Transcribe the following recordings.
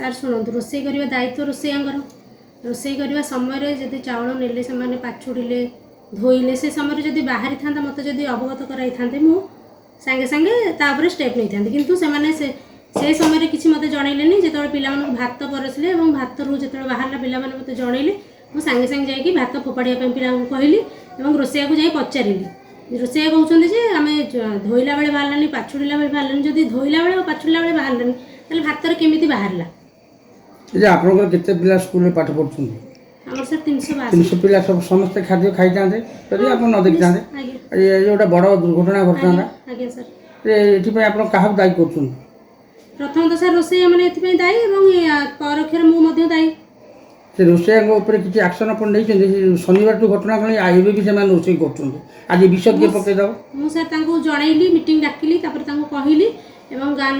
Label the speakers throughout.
Speaker 1: Sir ଶୁଣନ୍ତୁ, ରୋଷେଇ କରିବା ଦାୟିତ୍ୱ ରୋଷେଇଆଙ୍କର। ରୋଷେଇ କରିବା ସମୟରେ ଯଦି ଚାଉଳ ନେଲେ ସେମାନେ ପାଛୁଡ଼ିଲେ ଧୋଇଲେ ସେ ସମୟରେ ଯଦି ବାହାରି ଥାନ୍ତା ମୋତେ ଯଦି ଅବଗତ କରାଇଥାନ୍ତେ ମୁଁ ସାଙ୍ଗେ ସାଙ୍ଗେ ତା ଉପରେ ଷ୍ଟେପ୍ ନେଇଥାନ୍ତି। କିନ୍ତୁ ସେମାନେ ସେ ସମୟରେ କିଛି ମୋତେ ଜଣେଇଲେନି। ଯେତେବେଳେ ପିଲାମାନଙ୍କୁ ଭାତ ପରସିଲେ ଏବଂ ଭାତରୁ ଯେତେବେଳେ ବାହାରିଲା ପିଲାମାନେ ମୋତେ ଜଣେଇଲେ, ମୁଁ ସାଙ୍ଗେ ସାଙ୍ଗେ ଯାଇକି ଭାତ ଫୋପାଡ଼ିବା ପାଇଁ ପିଲାଙ୍କୁ କହିଲି ଏବଂ ରୋଷେଇଆକୁ ଯାଇ ପଚାରିଲି। ରୋଷେଇଆ କହୁଛନ୍ତି ଯେ ଆମେ ଧୋଇଲା ବେଳେ ବାହାରିଲାନି, ପାଛୁଡ଼ିଲା ବେଳେ ବାହାରିଲାନି। ଯଦି ଧୋଇଲା ବେଳେ ଆଉ ପାଛୁଡ଼ିଲା ବେଳେ ବାହାରିଲାନି ତାହେଲେ ଭାତରେ କେମିତି ବାହାରିଲା?
Speaker 2: ଆପଣଙ୍କର କେତେ ପିଲା ସ୍କୁଲରେ ପାଠ ପଢ଼ୁଛନ୍ତି?
Speaker 1: ଆମର ସାର୍ 362।
Speaker 2: 300 ପିଲା ସମସ୍ତେ ଖାଦ୍ୟ ଖାଇଥାନ୍ତେ ଯଦି ଆପଣ ନ ଦେଖିଥାନ୍ତେ? ଗୋଟେ ବଡ଼ ଦୁର୍ଘଟଣା ଘଟିଥାନ୍ତା।
Speaker 1: ଆଜ୍ଞା ସାର୍।
Speaker 2: ଏଥିପାଇଁ ଆପଣ କାହାକୁ ଦାୟୀ କରୁଛନ୍ତି?
Speaker 1: ପ୍ରଥମତଃ ସାର୍ ରୋଷେଇଆ ମାନେ ଏଥିପାଇଁ ଦାୟୀ ଏବଂ ପରୋକ୍ଷରେ ମୁଁ ମଧ୍ୟ ଦାୟୀ।
Speaker 2: ସେ ରୋଷେଇଆଙ୍କ ଉପରେ କିଛି ଆକ୍ସନ୍ ଆପଣ ନେଇଛନ୍ତି? ଶନିବାରଠୁ ଘଟଣା କ'ଣ ଏବେ ବି ସେମାନେ ରୋଷେଇ କରୁଛନ୍ତି, ଆଜି ବିଷ କିଏ ପକାଇଦେବ?
Speaker 1: ମୁଁ ସାର୍ ତାଙ୍କୁ ଜଣେଇଲି, ମିଟିଂ ଡାକିଲି, ତାପରେ ତାଙ୍କୁ କହିଲି ଏବଂ ଗାଁ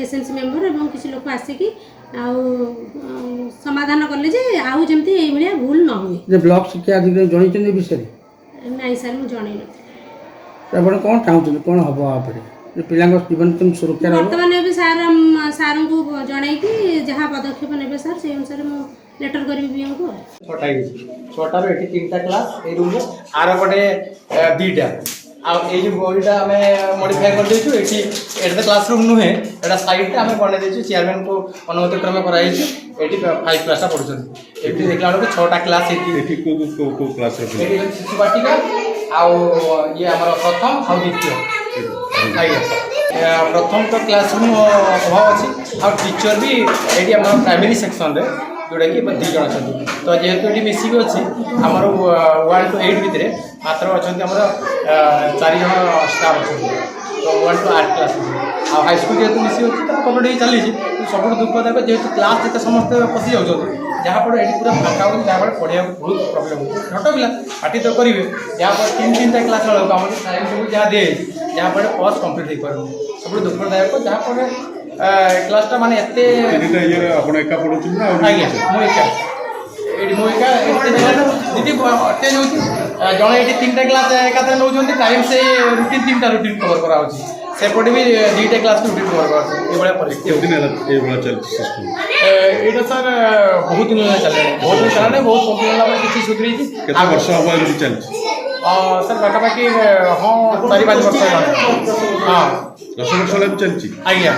Speaker 1: ଏସଏନସି ମେମ୍ବର ଏବଂ କିଛି ଲୋକ ଆସିକି ଆଉ ସମାଧାନ କଲେ ଯେ ଆଉ ଯେମିତି ଏଇଭଳିଆ ଭୁଲ ନ ହୁଏ।
Speaker 2: ଯେ ବ୍ଲକ ଶିକ୍ଷା ଅଧିକାରୀ ଜଣେଇଛନ୍ତି ଏ ବିଷୟରେ?
Speaker 1: ନାଇଁ ସାର୍, ମୁଁ ଜଣେଇନଥିଲି।
Speaker 2: ଆପଣ କ'ଣ ଚାହୁଁଛନ୍ତି, କ'ଣ ହେବ ଆପରେ ପିଲାଙ୍କ ଜୀବନ କେମିତି ସୁରକ୍ଷା?
Speaker 1: ବର୍ତ୍ତମାନ ଏବେ ସାର୍ଙ୍କୁ ଜଣେଇକି ଯାହା ପଦକ୍ଷେପ ନେବେ ସାର୍ ସେଇ ଅନୁସାରେ ମୁଁ ଲେଟର କରିବି ବିଓଙ୍କୁ।
Speaker 3: 6ଟାରୁ ଏଠି 3ଟା କ୍ଲାସ୍ ଏଇ ରୁମ୍ରେ, ଆର ପଟେ 2ଟା। ଆଉ ଏଇ ଯେଉଁ ବହିଟା ଆମେ ମଡ଼ିଫାଏ କରିଦେଇଛୁ। ଏଠି ତ କ୍ଲାସ୍ ରୁମ୍ ନୁହେଁ, ଏଇଟା ସାଇଡ଼୍ଟା ଆମେ ବନେଇ ଦେଇଛୁ। ଚେୟାରମ୍ୟାନ୍ଙ୍କୁ ଅନୁମତି କ୍ରମେ କରାଯାଇଛି। ଏଠି 5 କ୍ଲାସ୍ଟା ପଢ଼ୁଛନ୍ତି। ଏଠି ଦେଖିଲା ବେଳକୁ 6ଟା କ୍ଲାସ୍ ଏଠି
Speaker 4: କ୍ଲାସ୍
Speaker 3: ଏଠି ଶିଶୁ ବାଟିକା ଆଉ ଇଏ ଆମର ପ୍ରଥମ ଆଉ ଦ୍ୱିତୀୟ। ଆଜ୍ଞା, ପ୍ରଥମ ତ କ୍ଲାସ୍ ରୁମ୍ ଅଭାବ ଅଛି। ଆଉ ଟିଚର ବି ଏଠି ଆମର ପ୍ରାଇମେରୀ ସେକ୍ସନ୍ରେ ଯେଉଁଟାକି 2 ଜଣ ଅଛନ୍ତି। ତ ଯେହେତୁ ଏଠି ମିଶିକି ଅଛି ଆମର 1 to 8 ଭିତରେ ମାତ୍ର ଅଛନ୍ତି ଆମର 4 ଜଣ ଷ୍ଟାଫ୍ ଅଛନ୍ତି। ତ 1 to 8 କ୍ଲାସ୍ ଅଛି। ଆଉ ହାଇସ୍କୁଲ ଯେହେତୁ ମିଶି ଅଛି ତ କମ୍ପ୍ଲିଟ୍ ହେଇ ଚାଲିଛି। ସବୁଠୁ ଦୁଃଖଦାୟକ ଯେହେତୁ କ୍ଲାସ୍ ଯେତେ ସମସ୍ତେ ପଶି ଯାଉଛନ୍ତି, ଯାହାଫଳରେ ଏଠି ପୁରା ଫାଙ୍କା ହେଉଛି, ଯାହାଫଳରେ ପଢ଼ିବାକୁ ବହୁତ ପ୍ରୋବ୍ଲେମ୍ ହେଉଛି। ଛୋଟ ପିଲା ପାଟି ତ କରିବେ, ଯାହାଫଳରେ 3-3ଟା କ୍ଲାସ୍ ବେଳକୁ ଆମର ଟାଇମ୍ ସବୁ ଯାହା ଦିଆଯାଇଛି, ଯାହାଫଳରେ କୋର୍ସ କମ୍ପ୍ଲିଟ୍ ହେଇପାରୁନି। ସବୁଠୁ ଦୁଃଖଦାୟକ, ଯାହାଫଳରେ କ୍ଲାସ୍ଟା ମାନେ ଏତେ
Speaker 4: ଆପଣ ଏକା ପଢ଼ୁଛନ୍ତି ନା?
Speaker 3: ଆଜ୍ଞା, ମୁଁ ଏକା ଦିଦି ଅଟେଜ୍ ହେଉଛି। ଜଣେ ଏଠି 3ଟା କ୍ଲାସ୍ ଏକାଥରେ ନେଉଛନ୍ତି। ଟାଇମ୍ ସେ ରୁଟିନ୍ 3ଟା ରୁଟିନ୍ କଭର୍ କରାହେଉଛି। ସେପଟେ ବି 2ଟା କ୍ଲାସ୍ ରୁଟିନ୍ କଭର୍ କରାହେଉଛି। ଏଇଭଳିଆ ପରିସ୍ଥିତି
Speaker 4: ଏଇଭଳିଆ ଚାଲିଛି ସିଷ୍ଟମ୍।
Speaker 3: ଏଇଟା ସାର୍ ବହୁତ ଦିନ ହେଲା ଚାଲିଲାଣି। ବହୁତ ଦିନ ଚାଲିଲାଣି, ବହୁତ କମ୍ପ୍ଲେନ୍ ହେଲା ପରେ କିଛି ସୁଧୁରିଛି।
Speaker 4: କେତେ ବର୍ଷ ହେବ ଏମିତି ଚାଲିଛି?
Speaker 3: ସାର୍ ପାଖାପାଖି 4-5 ବର୍ଷ ହେଲାଣି।
Speaker 4: 10 ବର୍ଷ ହେଲା ବି ଚାଲିଛି।
Speaker 3: ଆଜ୍ଞା,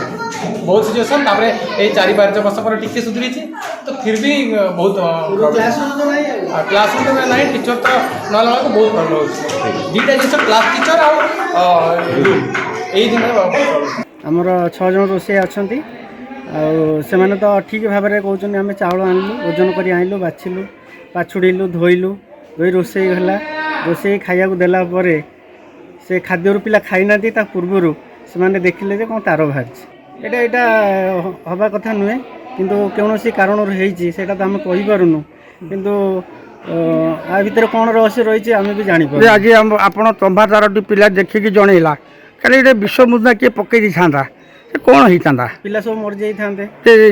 Speaker 3: ବହୁତ ସିଚୁଏସନ୍। ତାପରେ ଏଇ 4-5 ବର୍ଷ ପରେ ଟିକେ ସୁଧୁରିଛି। ତ ଫିର୍ ବି ବହୁତ କ୍ଲାସ୍ ରୁମ୍ ତ ନାହିଁ, ଟିଚର ତ ନହେଲା ବେଳକୁ ବହୁତ ପ୍ରୋବ୍ଲେମ୍ ହେଉଛି। 2ଟା ଜିନିଷ, କ୍ଲାସ୍ ଟିଚର ଆଉ ରୁମ୍, ଏଇ ଦିନରେ
Speaker 2: ଆମର 6 ଜଣ ରୋଷେଇ ଅଛନ୍ତି। ଆଉ ସେମାନେ ତ ଠିକ୍ ଭାବରେ କହୁଛନ୍ତି ଆମେ ଚାଉଳ ଆଣିଲୁ, ଓଜନ କରି ଆଣିଲୁ, ବାଛିଲୁ, ପାଛୁଡ଼ିଲୁ, ଧୋଇ ରୋଷେଇ ହେଲା। ରୋଷେଇ ଖାଇବାକୁ ଦେଲା ପରେ ସେ ଖାଦ୍ୟରୁ ପିଲା ଖାଇନାହାନ୍ତି, ତା ପୂର୍ବରୁ ସେମାନେ ଦେଖିଲେ ଯେ କ'ଣ ତାର ବାହାରିଛି। ଏଇଟା ହେବା କଥା ନୁହେଁ, କିନ୍ତୁ କୌଣସି କାରଣରୁ ହେଇଛି ସେଇଟା ତ ଆମେ କହିପାରୁନୁ। କିନ୍ତୁ ଆ ଭିତରେ କ'ଣ ରହସ୍ୟ ରହିଛି ଆମେ ବି ଜାଣିପାରୁ। ଆଜି ଆପଣ ତମ୍ବା 4ଟି ପିଲା ଦେଖିକି ଜଣେଇଲା, କାଲି ଏଇଟା ବିଷ ମୁଦ୍ରା କିଏ ପକେଇ ଦେଇଥାନ୍ତା, ସେ କ'ଣ ହେଇଥାନ୍ତା? ପିଲା ସବୁ ମରିଯାଇଥାନ୍ତେ।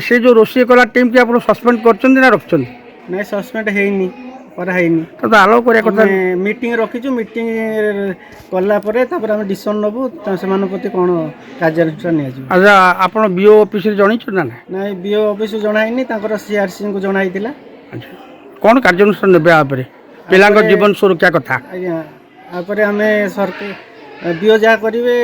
Speaker 2: ସେ ଯେଉଁ ରୋଷେଇ କଲା ଟିମ୍ କି ଆପଣ ସସ୍ପେଣ୍ଡ କରିଛନ୍ତି ନା ରଖିଛନ୍ତି? ନାଇଁ, ସସ୍ପେଣ୍ଡ ହେଇନି, କରାହେଇନି। ତ ଆଲୋକ କରିବା କଥା। ମିଟିଂ ରଖିଛୁ, ମିଟିଂ କଲା ପରେ ତାପରେ ଆମେ ଡିସିସନ୍ ନେବୁ ସେମାନଙ୍କ ପ୍ରତି କ'ଣ କାର୍ଯ୍ୟାନୁଷ୍ଠାନ ନିଆଯିବ। ଆଚ୍ଛା, ଆପଣ ବିଓ ଅଫିସରେ ଜଣେଇଛନ୍ତି ନା? ନାଇଁ, ବିଓ ଅଫିସକୁ ଜଣାଇନି, ତାଙ୍କର CRCଙ୍କୁ ଜଣା ହେଇଥିଲା। ଆଚ୍ଛା, କ'ଣ କାର୍ଯ୍ୟାନୁଷ୍ଠାନ ନେବେ ଆପରେ? ପିଲାଙ୍କ ଜୀବନ ସୁରକ୍ଷା କଥା। ଆଜ୍ଞା, ତାପରେ ଆମେ ସରକାର ବିଓ ଯାହା କରିବେ